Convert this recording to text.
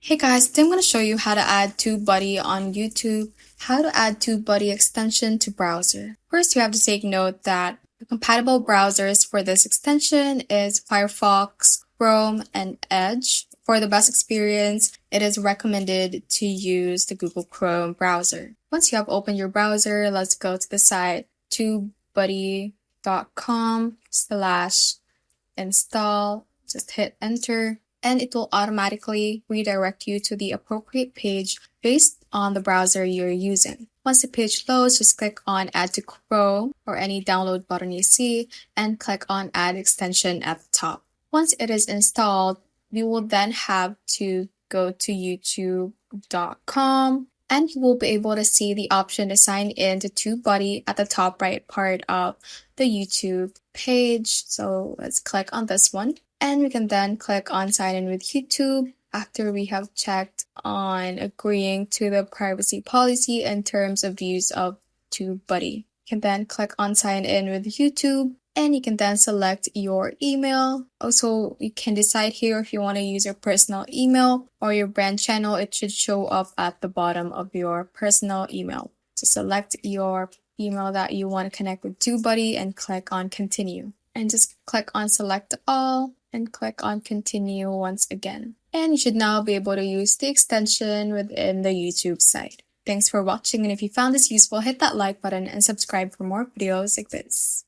Hey guys, today I'm going to show you how to add TubeBuddy on YouTube, how to add TubeBuddy extension to browser. First, you have to take note that the compatible browsers for this extension is Firefox, Chrome, and Edge. For the best experience, it is recommended to use the Google Chrome browser. Once you have opened your browser, let's go to the site tubebuddy.com/install. Just hit enter, and it will automatically redirect you to the appropriate page based on the browser you're using. Once the page loads, just click on Add to Chrome or any download button you see and click on Add Extension at the top. Once it is installed, you will then have to go to youtube.com and you will be able to see the option to sign in to TubeBuddy at the top right part of the YouTube page. So let's click on this one. And we can then click on sign in with YouTube after we have checked on agreeing to the privacy policy and terms of use of TubeBuddy. You can then click on sign in with YouTube and you can then select your email. Also, you can decide here if you want to use your personal email or your brand channel. It should show up at the bottom of your personal email. So select your email that you want to connect with TubeBuddy and click on continue. And just click on select all and click on continue once again. And you should now be able to use the extension within the YouTube site. Thanks for watching, and if you found this useful, hit that like button and subscribe for more videos like this.